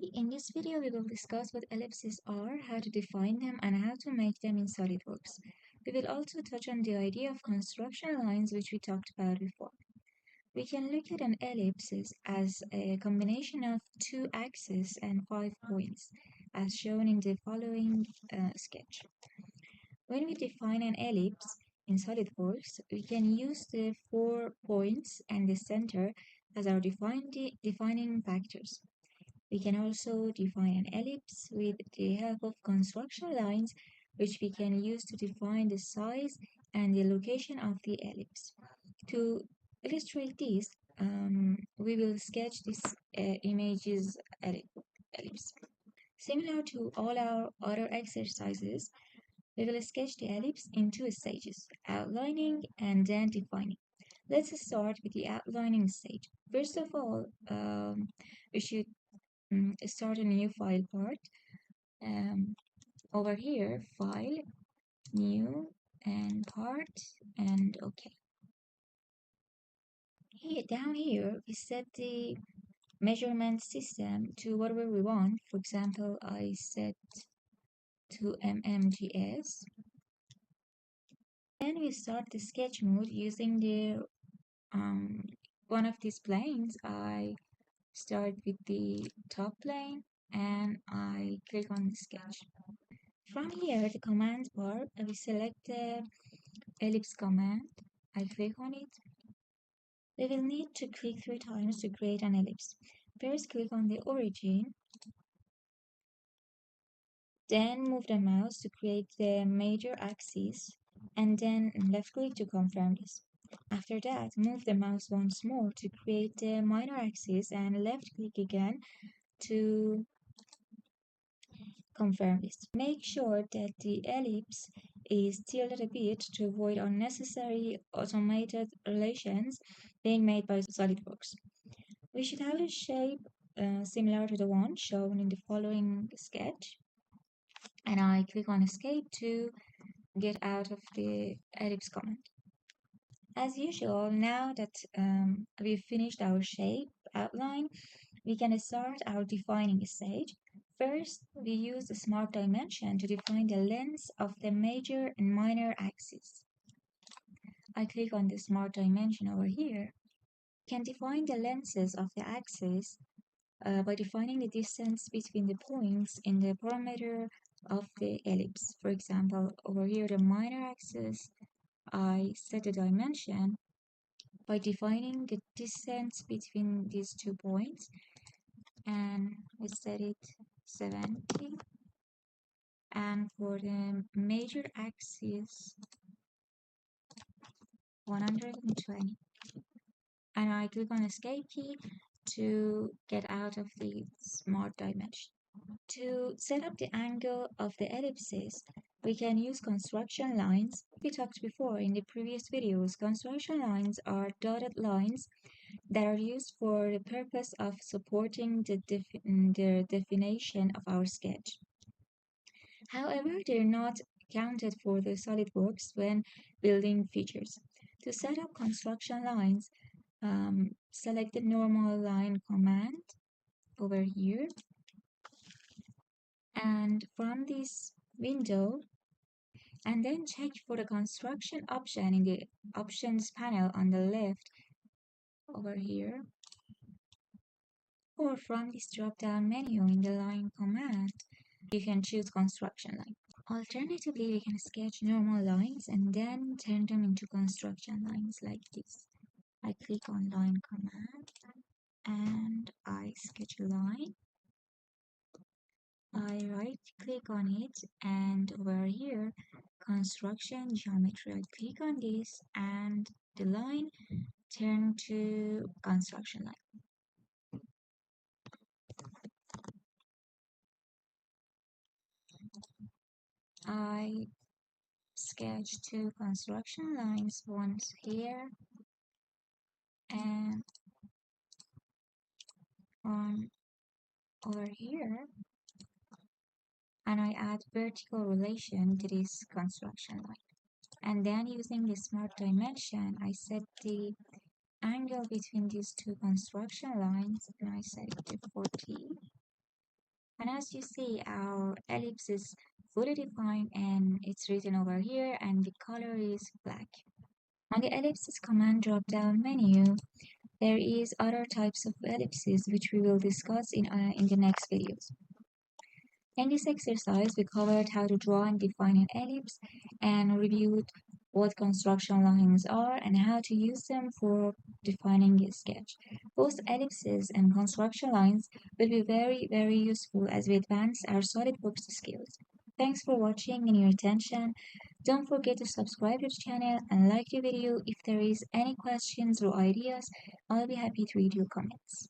In this video we will discuss what ellipses are, how to define them, and how to make them in SOLIDWORKS. We will also touch on the idea of construction lines, which we talked about before. We can look at an ellipse as a combination of two axes and 5 points, as shown in the following sketch. When we define an ellipse in SOLIDWORKS, we can use the 4 points and the center as our defining factors. We can also define an ellipse with the help of construction lines, which we can use to define the size and the location of the ellipse. To illustrate this, we will sketch this image's ellipse. Similar to all our other exercises, we will sketch the ellipse in two stages, outlining and then defining. Let's start with the outlining stage. First of all, we should start a new file part. Over here, file, new, and part, and OK. Down here, we set the measurement system to whatever we want. For example, I set to mmgs. Then we start the sketch mode using the one of these planes. I start with the top plane and I click on the sketch. From here, the command bar, we select the ellipse command. I click on it. We will need to click 3 times to create an ellipse. First, click on the origin. Then move the mouse to create the major axis, and then left click to confirm this. After that, move the mouse once more to create the minor axis and left click again to confirm this. Make sure that the ellipse is tilted a bit to avoid unnecessary automated relations being made by SOLIDWORKS. We should have a shape similar to the one shown in the following sketch, and I click on escape to get out of the ellipse command. As usual, now that we've finished our shape outline, we can start our defining stage. First, we use the smart dimension to define the lengths of the major and minor axes. I click on the smart dimension over here. We can define the lengths of the axes by defining the distance between the points in the parameter of the ellipse. For example, over here, the minor axis, I set the dimension by defining the distance between these 2 points, and we set it 70. And for the major axis, 120. And I click on escape key to get out of the smart dimension. To set up the angle of the ellipses, we can use construction lines. We talked before in the previous videos. Construction lines are dotted lines that are used for the purpose of supporting the definition of our sketch. However, they're not counted for the SOLIDWORKS when building features. To set up construction lines, select the normal line command over here. And from this window, and then check for the construction option in the options panel on the left over here, or from this drop-down menu in the line command, you can choose construction line. Alternatively, we can sketch normal lines and then turn them into construction lines like this. I click on line command and I sketch a line. I right click on it and over here, construction geometry. I click on this and the line turn to construction line. I sketch 2 construction lines, once here and one over here, and I add vertical relation to this construction line. And then using the smart dimension, I set the angle between these 2 construction lines and I set it to 40. And as you see, our ellipse is fully defined and it's written over here and the color is black. On the ellipses command drop-down menu, there is other types of ellipses which we will discuss in the next videos. In this exercise, we covered how to draw and define an ellipse and reviewed what construction lines are and how to use them for defining a sketch. Both ellipses and construction lines will be very useful as we advance our SolidWorks skills. Thanks for watching and your attention. Don't forget to subscribe to the channel and like the video. If there is any questions or ideas, I'll be happy to read your comments.